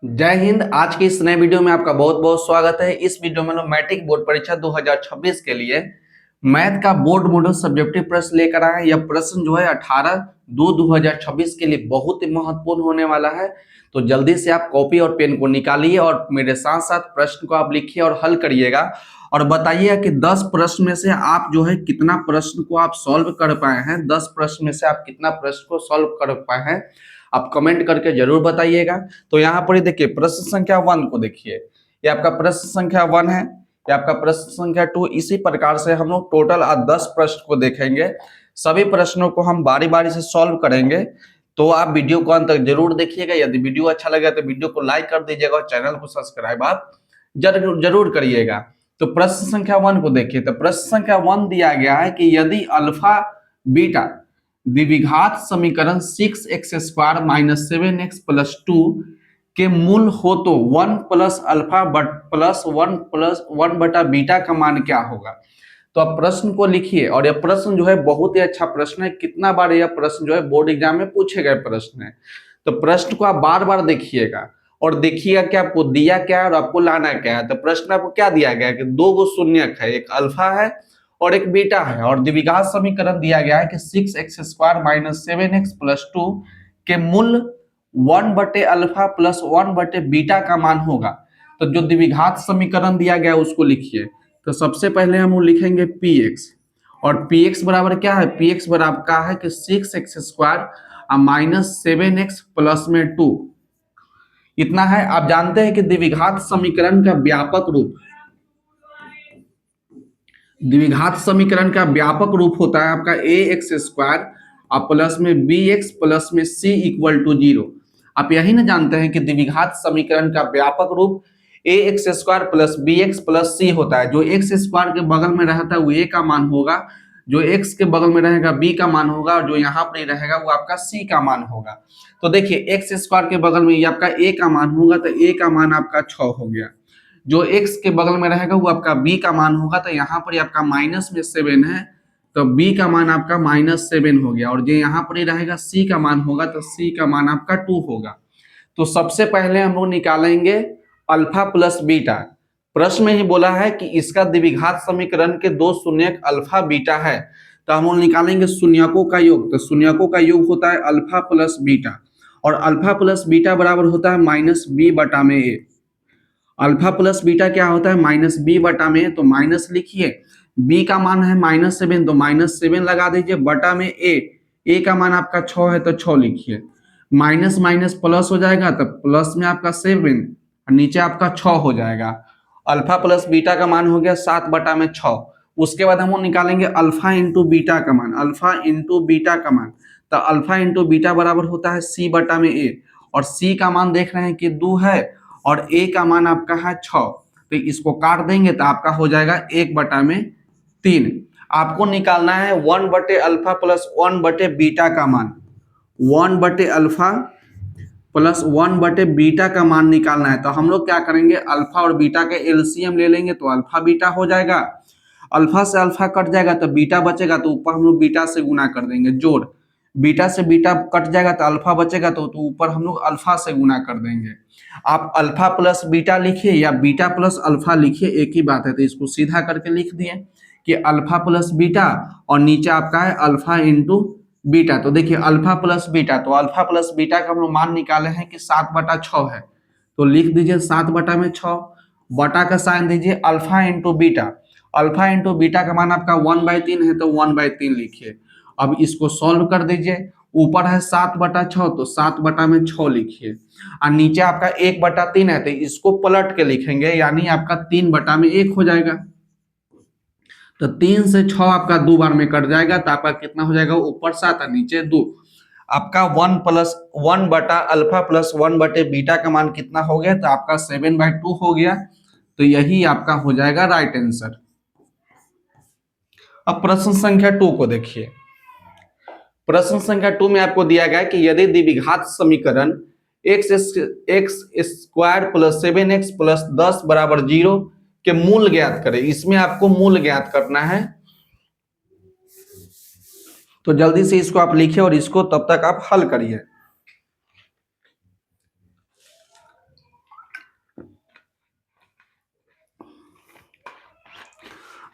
जय हिंद। आज के इस नए वीडियो में आपका बहुत बहुत स्वागत है। इस वीडियो में लोग मैट्रिक बोर्ड परीक्षा 2026 के लिए मैथ का बोर्ड मॉडल सब्जेक्टिव प्रश्न लेकर आए हैं। यह प्रश्न जो है 18/2/2026 के लिए बहुत ही महत्वपूर्ण होने वाला है। तो जल्दी से आप कॉपी और पेन को निकालिए और मेरे साथ साथ प्रश्न को आप लिखिए और हल करिएगा और बताइएगा कि 10 प्रश्न में से आप जो है कितना प्रश्न को आप सॉल्व कर पाए हैं। 10 प्रश्न में से आप कितना प्रश्न को सॉल्व कर पाए हैं आप कमेंट करके जरूर बताइएगा। तो यहाँ पर देखिए प्रश्न संख्या 1 को देखिए, ये आपका प्रश्न संख्या 1 है, ये आपका प्रश्न संख्या 2। इसी प्रकार से हम लोग टोटल 10 प्रश्न को देखेंगे। सभी प्रश्नों को हम बारी बारी से सॉल्व करेंगे। तो आप वीडियो को अंत तक जरूर देखिएगा। यदि वीडियो अच्छा लगे तो वीडियो को लाइक कर दीजिएगा और चैनल को सब्सक्राइब आप जरूर करिएगा। तो प्रश्न संख्या 1 को देखिए। तो प्रश्न संख्या 1 दिया गया है कि यदि अल्फा बीटा द्विघात समीकरण 6x² - 7x + 2 के मूल हो तो 1 + अल्फा प्लस 1 बटा बीटा का मान क्या होगा। तो आप प्रश्न को लिखिए और यह प्रश्न जो है बहुत ही अच्छा प्रश्न है। कितना बार यह प्रश्न जो है बोर्ड एग्जाम में पूछे गए प्रश्न है। तो प्रश्न को आप बार बार देखिएगा और देखिएगा कि आपको दिया क्या है और आपको लाना क्या है। तो प्रश्न आपको क्या दिया गया है कि दो गो शून्यक है, एक अल्फा है और एक बीटा है और द्विघात समीकरण दिया गया है कि 6x² - 7x + 2 के मूल 1 बटे अल्फा प्लस 1 बटे बीटा का मान होगा। तो जो द्विघात समीकरण दिया गया है उसको लिखिए। तो सबसे पहले हम लिखेंगे px और px बराबर क्या है, px बराबर का है कि 6x² - 7x प्लस में 2 इतना है। आप जानते हैं कि द्विघात समीकरण का व्यापक रूप होता है आपका ax² और प्लस में bx प्लस में c = 0। आप यही ना जानते हैं कि द्विघात समीकरण का व्यापक रूप ax² plus bx plus c होता है। जो x² के बगल में रहता है वो a का मान होगा, जो x के बगल में रहेगा b का मान होगा और जो यहाँ पर रहेगा वो आपका c का मान होगा। तो देखिए x² के बगल में ये आपका a का मान होगा तो a का मान आपका 6 हो गया। जो x के बगल में रहेगा वो आपका b का मान होगा तो यहाँ पर आपका माइनस में 7 है तो b का मान आपका -7 हो गया और जो यहाँ पर रहेगा c का मान होगा तो c का मान आपका 2 होगा। तो सबसे पहले हम लोग निकालेंगे अल्फा प्लस बीटा। प्रश्न में ही बोला है कि इसका द्विघात समीकरण के दो शून्यक अल्फा बीटा है। तो हम लोग निकालेंगे शून्यकों का योग। तो शून्यकों का योग होता है अल्फा प्लस बीटा और अल्फा प्लस बीटा बराबर होता है -b/a। अल्फा प्लस बीटा क्या होता है -b/a। तो माइनस लिखिए, b का मान है -7 तो -7 लगा दीजिए बटा में a का मान आपका 6 है तो 6 लिखिए। माइनस माइनस प्लस हो जाएगा तो प्लस में आपका 7 और नीचे आपका 6 हो जाएगा। अल्फा प्लस बीटा का मान हो गया 7/6। उसके बाद हम निकालेंगे अल्फा इंटू बीटा का मान। अल्फा इंटू बीटा का मान तो अल्फा इंटू बीटा बराबर होता है c/a और c का मान देख रहे हैं कि 2 है और a का मान आपका है 6। तो इसको काट देंगे तो आपका हो जाएगा 1/3। आपको निकालना है 1 बटे अल्फा प्लस 1 बटे बीटा का मान। 1 बटे अल्फा प्लस 1 बटे बीटा का मान निकालना है। तो हम लोग क्या करेंगे, अल्फा और बीटा के एलसीएम ले लेंगे तो अल्फा बीटा हो जाएगा। अल्फा से अल्फा कट जाएगा तो बीटा बचेगा तो ऊपर हम लोग बीटा से गुना कर देंगे जोड़। बीटा से बीटा कट जाएगा तो अल्फा बचेगा तो ऊपर हम लोग अल्फा से गुना कर देंगे। आप अल्फा प्लस बीटा लिखिए या बीटा प्लस अल्फा लिखिए, एक ही बात है। तो इसको सीधा करके लिख दिए कि अल्फा प्लस बीटा और नीचे आपका है अल्फा इंटू बीटा। तो देखिए अल्फा प्लस बीटा, तो अल्फा प्लस बीटा का हम लोग मान निकाले हैं कि 7/6 है। तो लिख दीजिए 7/6 बटा का साइन दीजिए alpha into beta. Alpha into beta का मान आपका 1/3 है तो 1/3 लिखिए। अब इसको सॉल्व कर दीजिए। ऊपर है 7/6 तो 7/6 लिखिए और नीचे आपका 1/3 है तो इसको पलट के लिखेंगे यानी आपका 3/1 हो जाएगा। तो 3 से 6 आपका 2 बार में कट जाएगा तो आपका कितना हो जाएगा, ऊपर 7 और नीचे 2। आपका 1 बटा अल्फा प्लस 1 बटे बीटा का मान कितना हो गया, तो आपका 7/2 हो गया। तो यही आपका हो जाएगा राइट आंसर। अब प्रश्न संख्या 2 को देखिए। प्रश्न संख्या 2 में आपको दिया गया है कि यदि द्विघात समीकरण x² प्लस 7x प्लस 10 बराबर 0 के मूल ज्ञात करें। इसमें आपको मूल ज्ञात करना है। तो जल्दी से इसको आप लिखिए और इसको तब तक आप हल करिए।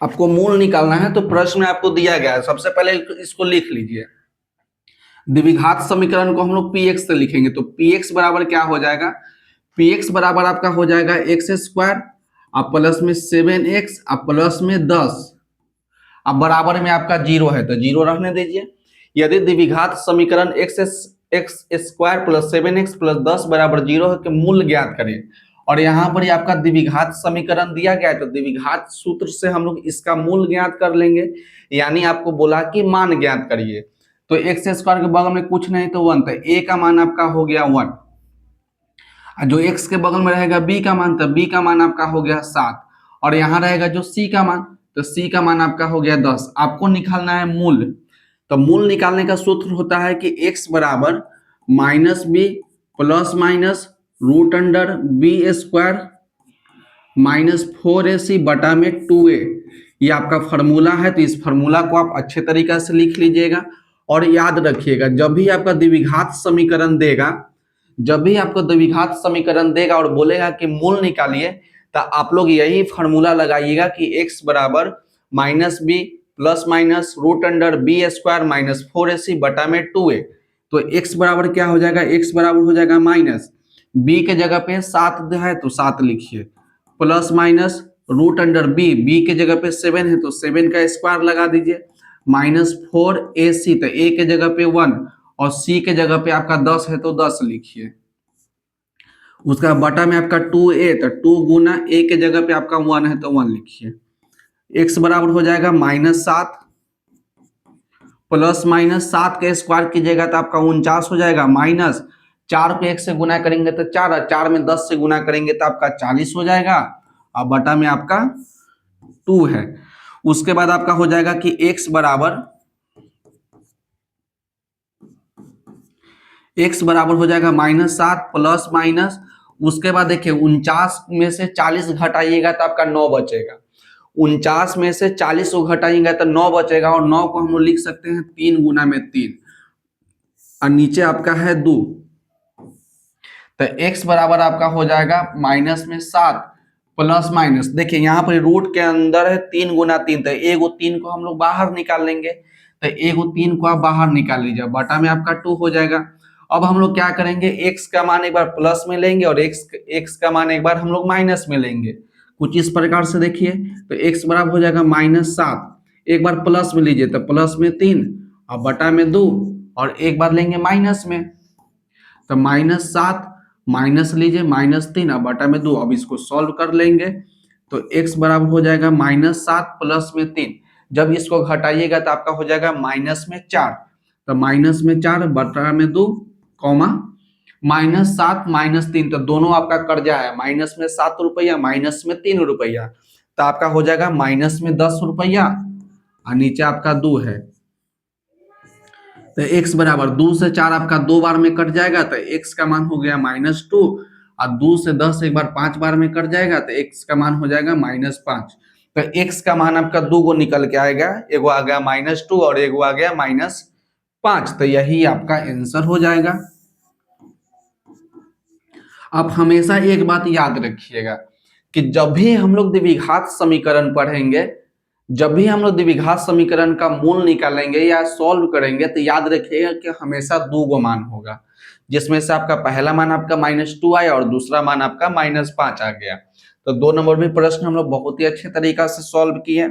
आपको मूल निकालना है तो प्रश्न में आपको दिया गया है, सबसे पहले इसको लिख लीजिए। द्विघात समीकरण को हम लोग पी एक्स से लिखेंगे, तो पी एक्स बराबर क्या हो जाएगा, पी एक्स बराबर आपका हो जाएगा एक्स स्क्वायर, अब प्लस में 7x, अब प्लस में 10, अब बराबर में आपका जीरो है तो जीरो रहने दीजिए। यदि द्विघात समीकरण x square plus 7x plus 10 बराबर जीरो है कि मूल ज्ञात करिए, और यहाँ पर ही आपका द्विघात समीकरण दिया गया है तो द्विघात सूत्र से हम लोग इसका मूल ज्ञात कर लेंगे, यानी आपको बोला कि मान ज्ञात करिए। तो एक्स स्क्वायर के बगल में कुछ नहीं तो 1, तो ए का मान आपका हो गया 1, जो x के बगल में रहेगा b का मान, तो b का मान आपका हो गया 7, और यहाँ रहेगा जो c का मान, तो c का मान आपका हो गया 10। आपको निकालना है मूल, तो मूल निकालने का सूत्र होता है कि x बराबर minus b plus minus root under b square minus 4ac बटा में 2a, ये आपका फॉर्मूला है। तो इस फॉर्मूला को आप अच्छे तरीका से लिख लीजिएगा और याद रखिएगा, जब भी आपका द्विघात समीकरण देगा, जब भी आपको द्विघात समीकरण देगा और बोलेगा कि मूल निकालिए, तो आप लोग यही फॉर्मूला लगाइएगा कि x बराबर minus b plus minus root under b square minus 4ac बटा में 2a। तो x बराबर क्या हो जाएगा, x बराबर हो जाएगा माइनस b के जगह पे 7 है तो 7 लिखिए, plus minus root under b के जगह पे 7 है तो 7 का स्क्वायर लगा दीजिए, माइनस 4ac, तो a के जगह पे 1 और c के जगह पे आपका 10 है तो 10 लिखिए। उसका बटा में आपका 2a, तो 2 गुना a के जगह पे आपका 1 है तो 1 लिखिए। x बराबर हो जाएगा माइनस 7 प्लस माइनस 7 का स्क्वायर कीजिएगा तो आपका 49 हो जाएगा, माइनस 4 को 1 से गुना करेंगे तो 4, और 4 में 10 से गुना करेंगे तो आपका 40 हो जाएगा, और बटा में आपका 2 है। उसके बाद आपका हो जाएगा कि x बराबर हो जाएगा माइनस 7 प्लस माइनस, उसके बाद देखिए 49 में से 40 घटाइएगा तो आपका 9 बचेगा, 49 में से 40 को घटाएंगे तो 9 बचेगा, और 9 को हम लोग लिख सकते हैं 3 गुना में 3, और नीचे आपका है 2, तो x बराबर आपका हो जाएगा माइनस में 7 प्लस माइनस, देखिए यहाँ पर रूट के अंदर है 3 गुना 3, तो एगो 3 को हम लोग बाहर निकाल लेंगे, तो एगो 3 को आप बाहर निकाल लीजिए, बटा में आपका 2 हो जाएगा। अब हम लोग क्या करेंगे, x का मान एक बार प्लस में लेंगे और x का मान एक बार हम लोग माइनस में लेंगे, कुछ इस प्रकार से देखिए। तो x बराबर हो जाएगा माइनस 7, एक बार प्लस में लीजिए तो प्लस में 3 और बटा में 2, और एक बार लेंगे माइनस में, तो माइनस 7 माइनस लीजिए माइनस 3 और बटा में 2। अब इसको सॉल्व कर लेंगे तो x बराबर हो जाएगा माइनस 7 प्लस में 3, जब इसको घटाइएगा तो आपका हो जाएगा माइनस में 4, तो माइनस में 4 बटा में 2 कॉमा माइनस 7 माइनस 3, तो दोनों आपका कर्जा है, माइनस में 7 रुपया माइनस में 3 रुपया, तो आपका हो जाएगा माइनस में 10 रुपया, और नीचे आपका 2 है। तो x बराबर 2 से 4 आपका 2 बार में कट जाएगा, तो x का मान हो गया -2, और 2 से 10 एक बार 5 बार में कट जाएगा तो x का मान हो जाएगा -5। तो x का मान आपका 2 गो निकल के आएगा, एगो आ गया -2 और एगो आ गया -5, तो यही आपका आंसर हो जाएगा। आप हमेशा एक बात याद रखिएगा कि जब भी हम लोग द्विघात समीकरण पढ़ेंगे, जब भी हम लोग द्विघात समीकरण का मूल निकालेंगे या सॉल्व करेंगे, तो याद रखिएगा कि हमेशा 2 गो मान होगा, जिसमें से आपका पहला मान आपका -2 आया और दूसरा मान आपका -5 आ गया। तो 2 नंबर में प्रश्न हम लोग बहुत ही अच्छे तरीका से सॉल्व किए।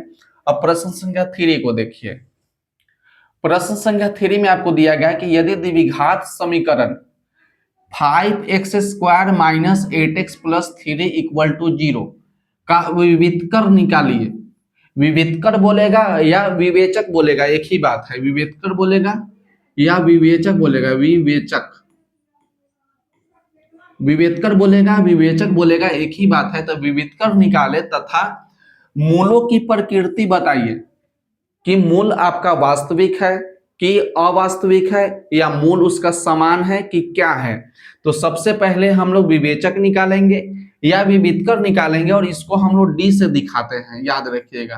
अब प्रश्न संख्या 3 को देखिए। प्रश्न संख्या 3 में आपको दिया गया कि यदि द्विघात समीकरण 5x square minus 8x plus 3 equal to 0 का विविधकर निकालिए। विविधकर बोलेगा या विवेचक बोलेगा, एक ही बात है, विविधकर बोलेगा या विवेचक बोलेगा, विवेचक, विवेचकर बोलेगा विवेचक बोलेगा, एक ही बात है। तो विविधकर निकाले तथा मूलों की प्रकृति बताइए कि मूल आपका वास्तविक है कि अवास्तविक है, या मूल उसका समान है कि क्या है। तो सबसे पहले हम लोग विवेचक निकालेंगे या विविधकर निकालेंगे, और इसको हम लोग डी से दिखाते हैं, याद रखिएगा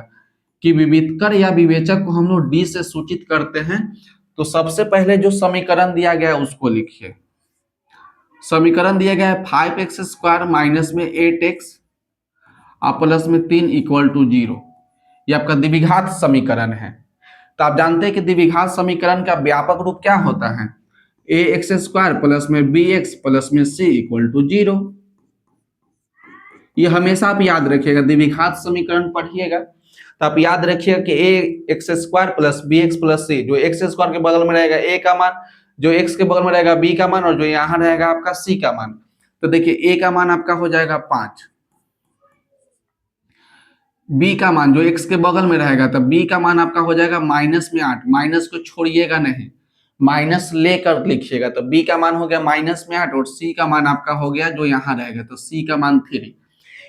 कि विविधकर या विवेचक को हम लोग डी से सूचित करते हैं। तो सबसे पहले जो समीकरण दिया गया है उसको लिखिए। समीकरण दिया गया है 5x स्क्वायर माइनस में 8x प्लस में 3 इक्वल टू 0। ये आपका द्विघात समीकरण है। तो आप जानते हैं कि द्विघात समीकरण का व्यापक रूप क्या होता है, ए एक्स स्क्वायर प्लस में बी एक्स प्लस में सी इक्वल टू 0। ये हमेशा आप याद रखिएगा, द्विघात समीकरण पढ़िएगा तो आप याद रखिएगा कि a x square plus b x plus c, जो एक्स स्क्वायर के बगल में रहेगा ए का मान, जो एक्स के बगल में रहेगा बी का मान, और जो यहाँ रहेगा आपका सी का मान। तो देखिए ए का मान आपका हो जाएगा 5, बी का मान जो एक्स के बगल में रहेगा तो बी का मान आपका हो जाएगा माइनस में 8, माइनस को छोड़िएगा नहीं, माइनस लेकर लिखिएगा, तो बी का मान हो गया माइनस में 8 और सी का मान आपका हो गया जो यहाँ रहेगा तो सी का मान 3,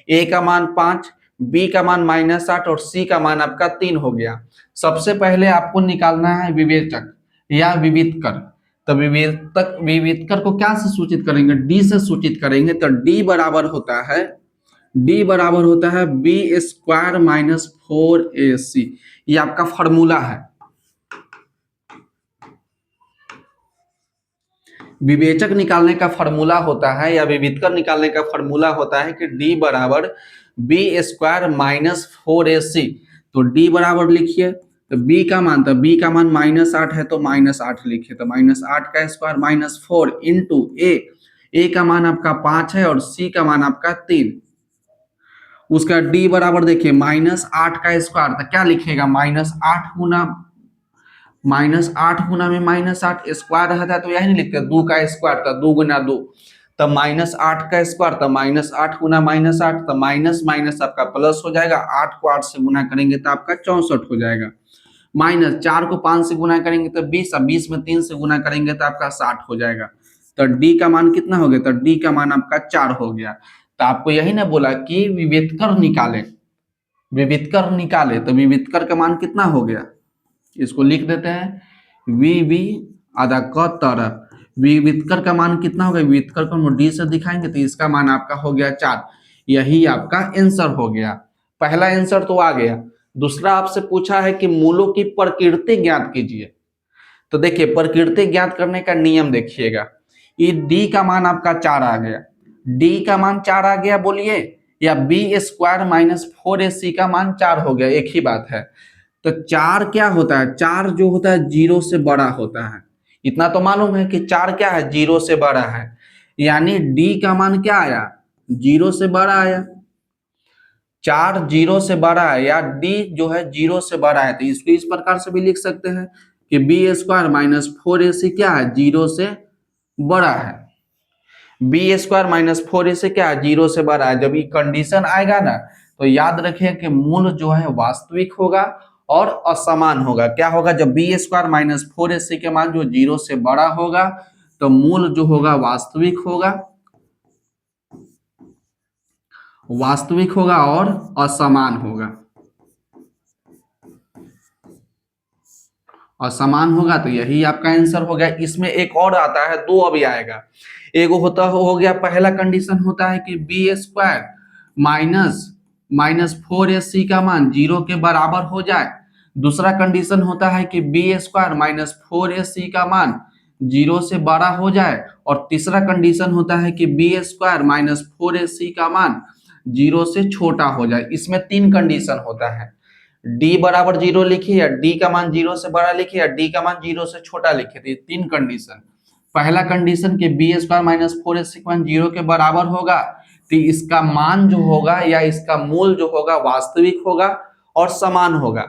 ए का मान 5, बी का मान -8 और सी का मान आपका 3 हो गया। सबसे पहले आपको निकालना है विवेचक या विविधकर। तो विविधकर को क्या से सूचित करेंगे, डी से सूचित करेंगे। तो डी बराबर होता है बी स्क्वायर माइनस 4ac, ये आपका फॉर्मूला है। विवेचक निकालने का फॉर्मूला होता है या विविधकर निकालने का फॉर्मूला होता है कि d बराबर बी स्क्वायर माइनस 4ac। तो d बराबर लिखिए, तो b का मान, तो b का मान -8 है तो -8 लिखिए, तो -8 का स्क्वायर -4 इंटू a का मान आपका 5 है और c का मान आपका 3। उसका d बराबर देखिए -8 का स्क्वायर, तो क्या लिखिएगा -8 गुना में -8 स्क्वायर रहता है तो यही नहीं लिखते, 2 का स्क्वायर था 2 गुना 2, तब -8 का स्क्वायर, तब -8 गुना -8, तब माइनस माइनस आपका प्लस हो जाएगा, 8 को 8 से गुना करेंगे तो आपका 64 हो जाएगा, माइनस 4 को 5 से गुना करेंगे तो 20, अब 20 में 3 से गुना करेंगे तो आपका 60 हो जाएगा। तो डी का मान कितना हो गया, तो डी का मान आपका 4 हो गया। तो आपको यही ना बोला कि विविधकर निकाले, तो विविधकर का मान कितना हो गया, इसको लिख देते हैं वी आधा क तरफ, विविधकर का मान कितना होगा, विविधकर को हम डी से दिखाएंगे तो इसका मान आपका हो गया 4। यही आपका आंसर हो गया। पहला आंसर तो आ गया। दूसरा आपसे पूछा है कि मूलों की प्रकृति ज्ञात कीजिए। तो देखिए प्रकृति ज्ञात करने का नियम देखिएगा, ये डी का मान आपका 4 आ गया, डी का मान 4 आ गया बोलिए, या बी स्क्वायर माइनस 4ac का मान 4 हो गया, एक ही बात है। तो 4 क्या होता है, 4 जो होता है 0 से बड़ा होता है, इतना तो मालूम है कि 4 क्या है, 0 से बड़ा है, यानी डी का मान क्या आया, 0 से बड़ा आया। 4 0 से बड़ा है या डी जो है 0 से बड़ा है, तो इसको इस प्रकार से भी लिख सकते हैं कि बी स्क्वायर माइनस 4ac क्या है, 0 से बड़ा है। बी स्क्वायर माइनस 4ac क्या है, 0 से बड़ा है। जब ये कंडीशन आएगा ना तो याद रखिए कि मूल जो है वास्तविक होगा और असमान होगा। क्या होगा, जब बी स्क्वायर माइनस 4ac के मान जो 0 से बड़ा होगा तो मूल जो होगा वास्तविक होगा और असमान होगा। असमान होगा तो यही आपका आंसर हो गया। इसमें एक और आता है, दो अभी आएगा। एक होता हो गया, पहला कंडीशन होता है कि बी स्क्वायर माइनस 4ac का मान 0 के बराबर हो जाए। दूसरा कंडीशन होता है कि बी स्क्वायर माइनस 4ac का मान 0 से बड़ा हो जाए। और तीसरा कंडीशन होता है कि बी स्क्वायर माइनस 4ac का मान 0 से छोटा हो जाए। इसमें 3 कंडीशन होता है, d बराबर 0 लिखिए, या d का मान 0 से बड़ा लिखिए, या d का मान 0 से छोटा लिखिए। तो ये 3 कंडीशन। पहला कंडीशन के बी स्क्वायर माइनस 4ac का मान 0 के बराबर होगा तो इसका मान जो होगा या इसका मूल जो होगा वास्तविक होगा और समान होगा।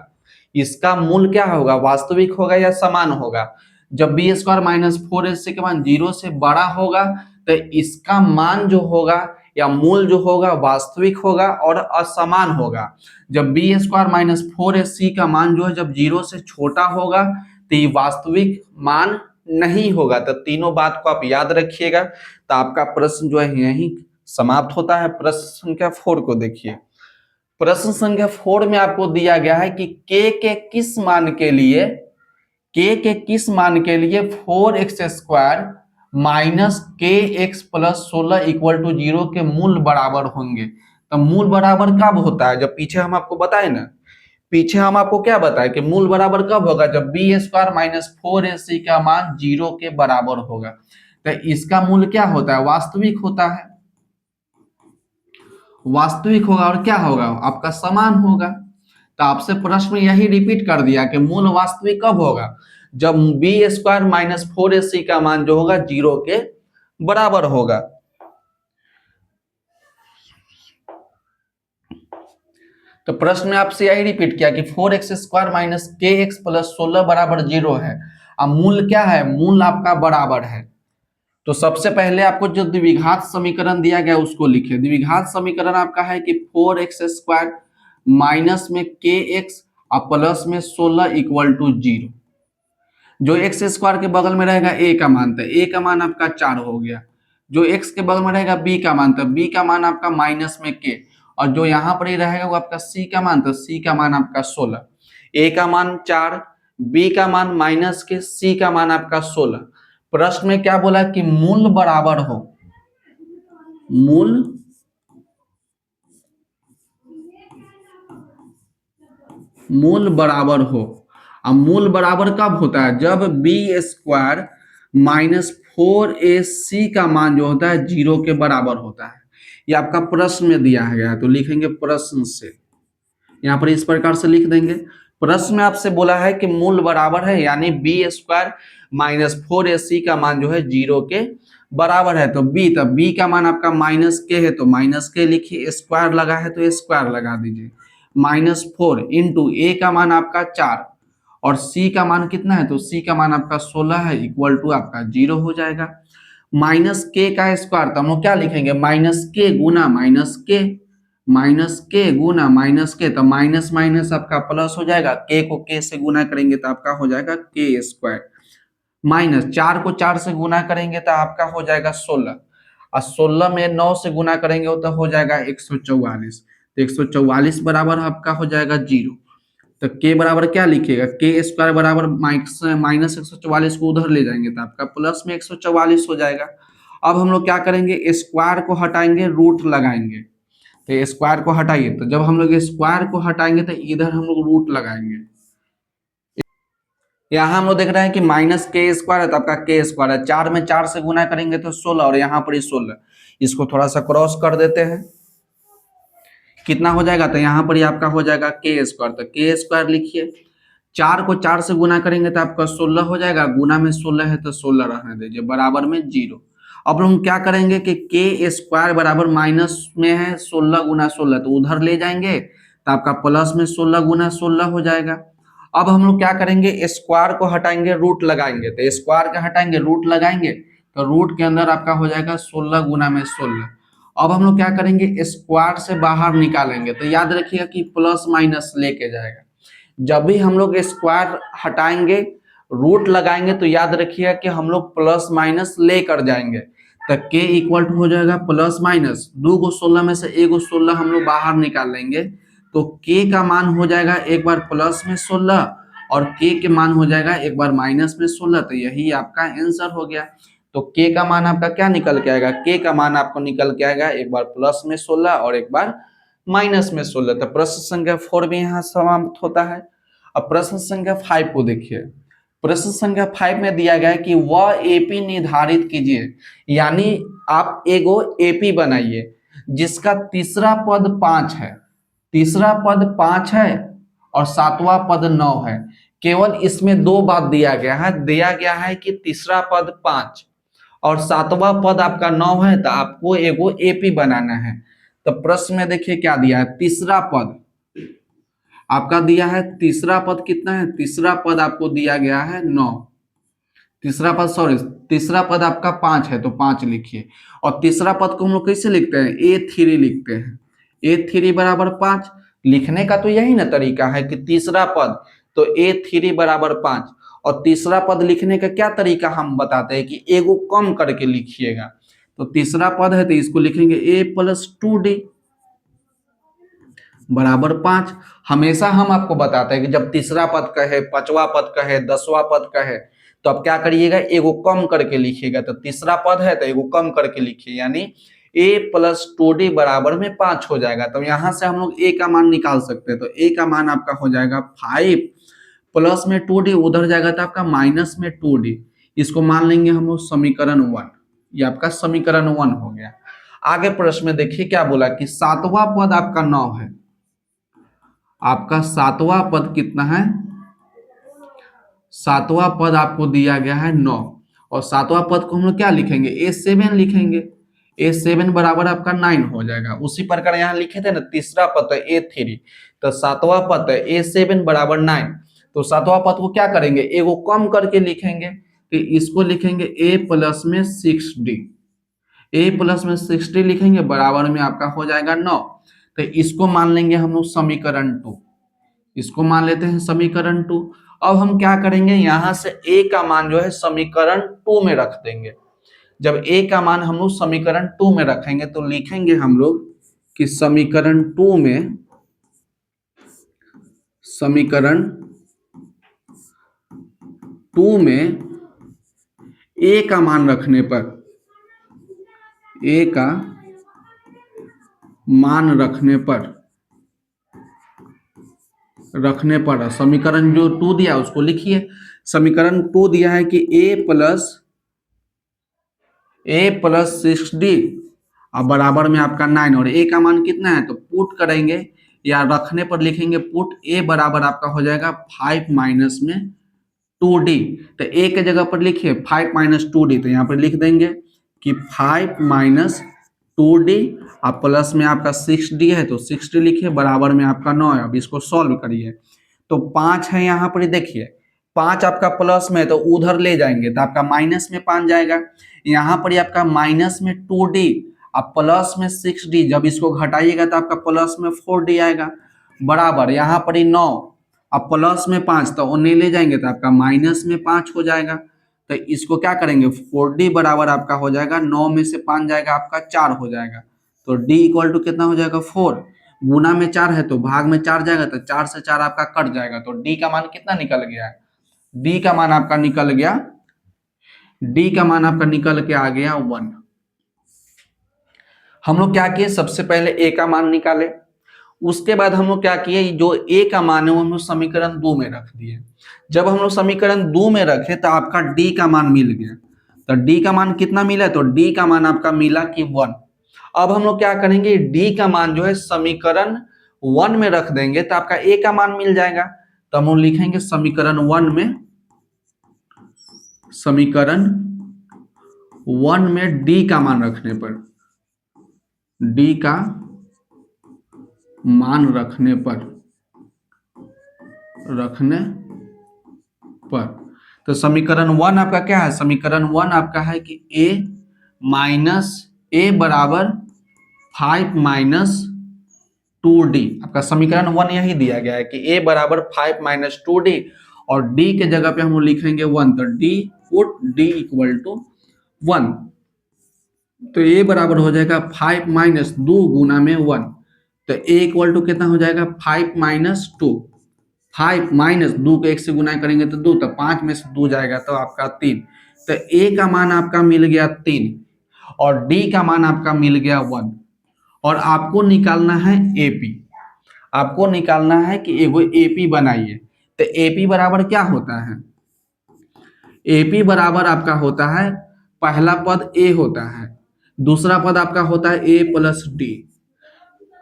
इसका मूल क्या होगा, वास्तविक होगा या समान होगा। जब बी स्क्वायर माइनस 4ac का मान 0 से बड़ा होगा तो इसका मान जो होगा या मूल जो होगा वास्तविक होगा और असमान होगा। जब बी स्क्वायर माइनस 4ac का मान जो है जब 0 से छोटा होगा तो ये वास्तविक मान नहीं होगा। तो तीनों बात को आप याद रखिएगा। तो आपका प्रश्न जो है यही समाप्त होता है। प्रश्न संख्या 4 को देखिए। प्रश्न संख्या 4 में आपको दिया गया है कि के किस मान के लिए 4x square minus kx plus 16 equal to 0 के मूल बराबर होंगे। तो मूल बराबर कब होता है, जब पीछे हम आपको बताए ना, पीछे हम आपको क्या बताए कि मूल बराबर कब होगा, जब बी स्क्वायर माइनस 4ac का मान 0 के बराबर होगा। तो इसका मूल क्या होता है, वास्तविक होता है, वास्तविक होगा और क्या होगा आपका समान होगा। तो आपसे प्रश्न में यही रिपीट कर दिया कि मूल वास्तविक कब होगा, जब बी स्क्वायर माइनस 4ac का मान जो होगा 0 के बराबर होगा। तो प्रश्न में आपसे यही रिपीट किया कि 4x स्क्वायर माइनस के एक्स प्लस 16 बराबर 0 है। अब मूल क्या है, मूल आपका बराबर है। तो सबसे पहले आपको जो द्विघात समीकरण दिया गया उसको लिखिए। द्विघात समीकरण आपका है कि 4x स्क्वायर माइनस में के एक्स और प्लस में 16 इक्वल टू 0। जो एक्स स्क्वायर के बगल में रहेगा ए का मान, तो ए का मान आपका 4 हो गया। जो एक्स के बगल में रहेगा बी का मान, तो बी का मान आपका माइनस में के, और जो यहाँ पर ही रहेगा वो आपका सी का मान, तो सी का मान आपका 16। ए का मान 4, बी का मान माइनस के, सी का मान आपका 16। प्रश्न में क्या बोला कि मूल बराबर हो, मूल बराबर हो। अब मूल बराबर कब होता है, जब बी स्क्वायर माइनस 4ac का मान जो होता है 0 के बराबर होता है। ये आपका प्रश्न में दिया गया है, तो लिखेंगे प्रश्न से, यहाँ पर इस प्रकार से लिख देंगे। प्रश्न में आपसे बोला है कि मूल बराबर है, यानी बी स्क्वायर माइनस 4ac का मान जो है 0 के बराबर है। तो बी का मान आपका माइनस के है, तो माइनस के लिखिए, स्क्वायर लगा है तो स्क्वायर लगा दीजिए। -4 इंटू ए का मान आपका 4 और सी का मान कितना है, तो सी का मान आपका 16 है, इक्वल टू आपका 0 हो जाएगा। माइनस के का स्क्वायर, तो हम लोग क्या लिखेंगे, माइनस के गुना माइनस के, तो माइनस माइनस आपका प्लस हो जाएगा। के को के से गुना करेंगे तो आपका हो जाएगा के स्क्वायर, माइनस 4 को 4 से गुना करेंगे तो आपका हो जाएगा 16, और 16 में 9 से गुना करेंगे तो हो जाएगा 144। तो 144 बराबर आपका हो जाएगा 0। तो के बराबर क्या लिखिएगा, के स्क्वायर बराबर माइनस 144 को उधर ले जाएंगे तो आपका प्लस में 144 हो जाएगा। अब हम लोग क्या करेंगे, स्क्वायर को हटाएंगे, रूट लगाएंगे। तो स्क्वायर को हटाइए, तो जब हम लोग स्क्वायर को हटाएंगे तो इधर हम लोग रूट लगाएंगे। यहाँ हम लोग देख रहे हैं कि माइनस के स्क्वायर है, तो आपका के स्क्वायर है, 4 में 4 से गुना करेंगे तो 16, और यहाँ पर 16, इसको थोड़ा सा क्रॉस कर देते हैं, कितना हो जाएगा, तो यहाँ पर ही आपका हो जाएगा के स्क्वायर। तो के स्क्वायर लिखिए, 4 को 4 से गुना करेंगे तो आपका 16 हो जाएगा, गुना में 16 है तो 16 रहने दीजिए, बराबर में 0। अब हम क्या करेंगे कि के स्क्वायर बराबर माइनस में है 16 गुना 16, तो उधर ले जाएंगे तो आपका प्लस में 16 गुना 16 हो जाएगा। अब हम लोग क्या करेंगे, स्क्वायर को हटाएंगे, रूट लगाएंगे। तो स्क्वायर का हटाएंगे, रूट लगाएंगे, तो रूट के अंदर आपका हो जाएगा 16 गुना में 16। अब हम लोग क्या करेंगे, स्क्वायर से बाहर निकालेंगे, तो याद रखिएगा कि प्लस माइनस लेके जाएगा। जब भी हम लोग स्क्वायर हटाएंगे, रूट लगाएंगे, तो याद रखिएगा कि हम लोग प्लस माइनस लेकर जाएंगे। तो के इक्वल टू हो जाएगा प्लस माइनस, 2 को 16 में से 1 को 16 हम लोग बाहर निकाल लेंगे, तो के का मान हो जाएगा एक बार प्लस में 16 और के मान हो जाएगा एक बार माइनस में 16। तो यही आपका आंसर हो गया। तो के का मान आपका क्या निकल के आएगा, के का मान आपको निकल के आएगा एक बार प्लस में 16 और एक बार माइनस में 16। तो प्रश्न संख्या 4 भी यहाँ समाप्त होता है। अब प्रश्न संख्या 5 को देखिए। प्रश्न संख्या 5 में दिया गया है कि वह एपी निर्धारित कीजिए, यानी आप एगो एपी बनाइए जिसका तीसरा पद 5 है, तीसरा पद 5 है और सातवां पद 9 है। केवल इसमें दो बात दिया गया है कि तीसरा पद 5 और सातवां पद आपका 9 है, तो आपको एगो एपी बनाना है। तो प्रश्न में देखिए क्या दिया है, तीसरा पद आपका दिया है, तीसरा पद कितना है, तीसरा पद आपको दिया गया है 9, तीसरा पद आपका 5 है तो 5 लिखिए। और तीसरा पद को हम लोग कैसे लिखते हैं, A3 लिखते हैं, A3 बराबर 5। लिखने का तो यही ना तरीका है कि तीसरा पद तो A3 बराबर 5, और तीसरा पद लिखने का क्या तरीका हम बताते हैं कि एगो कम करके लिखिएगा। तो तीसरा पद है तो इसको लिखेंगे A + 2D बराबर 5। हमेशा हम आपको बताते हैं कि जब तीसरा पद कहे, पांचवा पद कहे, 10वां पद कहे, तो आप क्या करिएगा, एगो कम करके लिखिएगा। तो तीसरा पद है तो एगो कम करके लिखिए, यानी A + 2D बराबर में 5 हो जाएगा। तो यहां से हम लोग A का मान निकाल सकते हैं। तो A का मान आपका हो जाएगा 5 प्लस में 2D, उधर जाएगा तो आपका माइनस में 2D। इसको मान लेंगे हम लोग समीकरण 1। ये आपका समीकरण 1 हो गया। आगे प्रश्न में देखिए क्या बोला कि सातवां पद आपका 9 है, आपका सातवां पद कितना है, सातवां पद आपको दिया गया है 9, और सातवां पद को हम लोग क्या लिखेंगे, A7 लिखेंगे। A7 बराबर आपका 9 हो जाएगा। उसी प्रकार यहाँ लिखे थे ना, तीसरा पद है A3, तो सातवां पद है A7 बराबर 9। तो सातवां पद को क्या करेंगे, एगो कम करके लिखेंगे, तो इसको लिखेंगे A प्लस में 6D। A प्लस में 6D लिखेंगे, बराबर में आपका हो जाएगा 9। तो इसको मान लेंगे हम लोग समीकरण 2, इसको मान लेते हैं समीकरण 2। अब हम क्या करेंगे, यहां से A का मान जो है समीकरण 2 में रख देंगे। जब A का मान हम लोग समीकरण 2 में रखेंगे तो लिखेंगे हम लोग कि समीकरण 2 में, समीकरण 2 में A का मान रखने पर, A का मान रखने पर समीकरण जो 2 दिया है उसको लिखिए। समीकरण 2 दिया है कि A प्लस 6D और बराबर में आपका 9, और A का मान कितना है तो पुट करेंगे या रखने पर लिखेंगे पुट A बराबर आपका हो जाएगा 5 माइनस में 2D। तो A के जगह पर लिखिए 5 माइनस 2D, तो यहाँ पर लिख देंगे कि 5 माइनस 2D और प्लस में आपका 6D है तो 6D लिखिए, बराबर में आपका 9 है। अब इसको सॉल्व करिए तो 5 है यहाँ पर, देखिए 5 आपका प्लस में है तो उधर ले जाएंगे तो आपका माइनस में 5 जाएगा। यहाँ पर आपका माइनस में 2D और प्लस में 6D, जब इसको घटाइएगा तो आपका प्लस में 4D आएगा, बराबर यहाँ पर 9 अब प्लस में 5 तो उन्हें ले जाएंगे तो आपका माइनस में 5 हो जाएगा। तो इसको क्या करेंगे 4D बराबर आपका हो जाएगा, 9 में से 5 जाएगा आपका 4 हो जाएगा। तो D इक्वल टू कितना हो जाएगा 4, गुना में 4 है तो भाग में 4 जाएगा, तो 4 से 4 आपका कट जाएगा। तो D का मान कितना निकल गया है, D का मान आपका निकल गया, D का मान आपका निकल के आ गया 1। हम लोग क्या किए, सबसे पहले A का मान निकाले, उसके बाद हम लोग क्या किए, जो A का मान है वो हम लोग समीकरण 2 में रख दिए। जब हम लोग समीकरण 2 में रखे तो आपका D का मान मिल गया। तो D का मान कितना मिला, तो D का मान आपका मिला कि 1। अब हम लोग क्या करेंगे, D का मान जो है समीकरण 1 में रख देंगे तो आपका A का मान मिल जाएगा। तो हम लोग लिखेंगे समीकरण 1 में, समीकरण 1 में D का मान रखने पर, D का मान रखने पर तो समीकरण 1 आपका क्या है, समीकरण 1 आपका है कि A माइनस A बराबर 5 माइनस 2D। आपका समीकरण 1 यही दिया गया है कि A बराबर 5 माइनस 2D, और D के जगह पे हम लोग लिखेंगे 1, तो D put D equal to 1। तो A बराबर हो जाएगा 5 माइनस 2 गुना में 1, तो A इक्वल टू कितना हो जाएगा 5 माइनस 2, 5 माइनस 2 को 1 से गुना करेंगे तो 2, तो 5 में से 2 जाएगा तो आपका 3। तो A का मान आपका मिल गया 3 और D का मान आपका मिल गया 1। और आपको निकालना है AP, आपको निकालना है कि एगो AP बनाइए। तो AP बराबर क्या होता है, AP बराबर आपका होता है, पहला पद A होता है, दूसरा पद आपका होता है A प्लस D,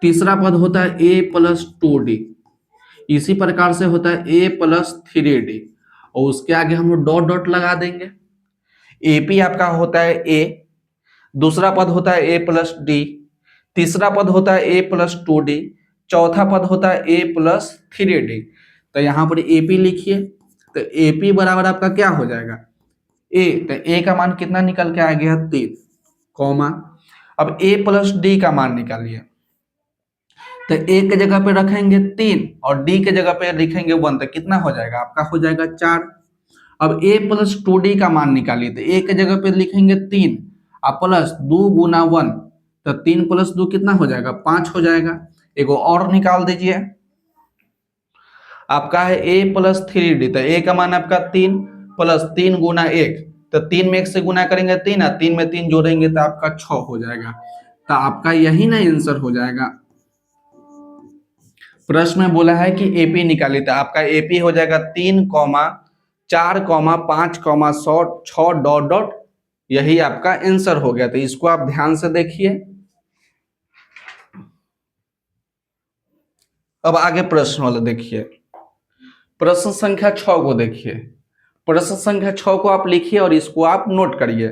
तीसरा पद होता है A प्लस 2D, इसी प्रकार से होता है A प्लस 3D, और उसके आगे हम लोग डॉट डॉट लगा देंगे। AP आपका होता है A, दूसरा पद होता है A प्लस D, तीसरा पद होता है A प्लस 2D, चौथा पद होता है A प्लस 3D। तो यहाँ पर AP लिखिए, तो AP बराबर आपका क्या हो जाएगा A, तो A का मान कितना निकल के आ गया 3, कॉमा अब A प्लस D का मान निकालिए। तो A के जगह पे रखेंगे 3 और D के जगह पे लिखेंगे 1, तो कितना हो जाएगा आपका हो जाएगा 4। अब A प्लस 2D का मान निकालिए, तो A के जगह पे लिखेंगे 3 और प्लस 2 गुना 1, तो 3 प्लस 2 कितना हो जाएगा 5 हो जाएगा। एगो और निकाल दीजिए, आपका है A प्लस 3D, तो A का मान आपका 3 प्लस 3 गुना 1, तो 3 में 1 से गुना करेंगे 3 और 3 में 3 जोड़ेंगे तो आपका 6 हो जाएगा। तो आपका यही ना आंसर हो जाएगा। प्रश्न में बोला है कि AP निकालिए, तो आपका AP हो जाएगा 3, 4, 5, 6 डॉट डॉट, यही आपका आंसर हो गया। तो इसको आप ध्यान से देखिए। अब आगे प्रश्न वाला देखिए, प्रश्न संख्या 6 को देखिए। प्रश्न संख्या 6 को आप लिखिए और इसको आप नोट करिए।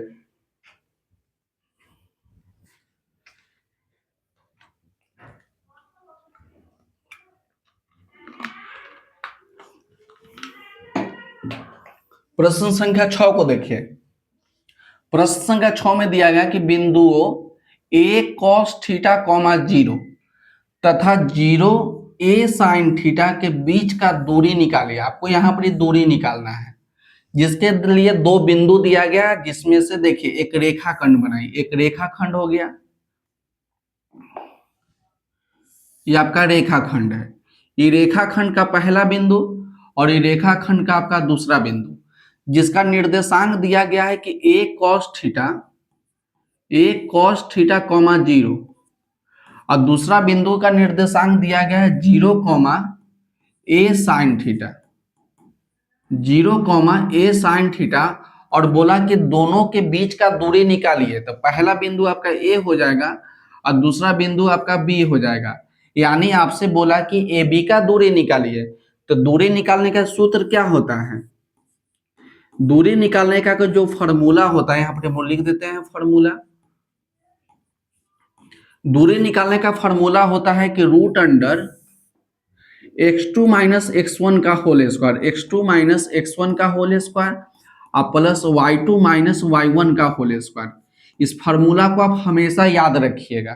प्रश्न संख्या 6 को देखिए। प्रश्न संख्या 6 में दिया गया कि बिंदुओं a cos थीटा कॉमा 0 तथा 0 a sin थीटा के बीच का दूरी निकालिए। आपको यहाँ पर दूरी निकालना है, जिसके लिए दो बिंदु दिया गया, जिसमें से देखिए एक रेखाखंड बनाई। एक रेखाखंड हो गया, ये आपका रेखाखंड है। ये रेखाखंड का पहला बिंदु और ये रेखाखंड का आपका दूसरा बिंदु, जिसका निर्देशांक दिया गया है कि a cos थीटा कॉमा 0 और दूसरा बिंदु का निर्देशांक दिया गया है 0 comma a sin theta, 0 comma a sin theta. और बोला कि दोनों के बीच का दूरी निकालिए। तो पहला बिंदु आपका a हो जाएगा और दूसरा बिंदु आपका b हो जाएगा। यानी आपसे बोला कि ए बी का दूरी निकालिए। तो दूरी निकालने का सूत्र क्या होता है? दूरी निकालने का जो फॉर्मूला होता है, यहाँ पर हम लिख देते हैं फॉर्मूला। दूरी निकालने का फॉर्मूला होता है कि root under x2 minus x1 का whole square, x2 minus x1 का होल स्क्वायर और प्लस y2 माइनस y1 का होल स्क्वायर। इस फॉर्मूला को आप हमेशा याद रखिएगा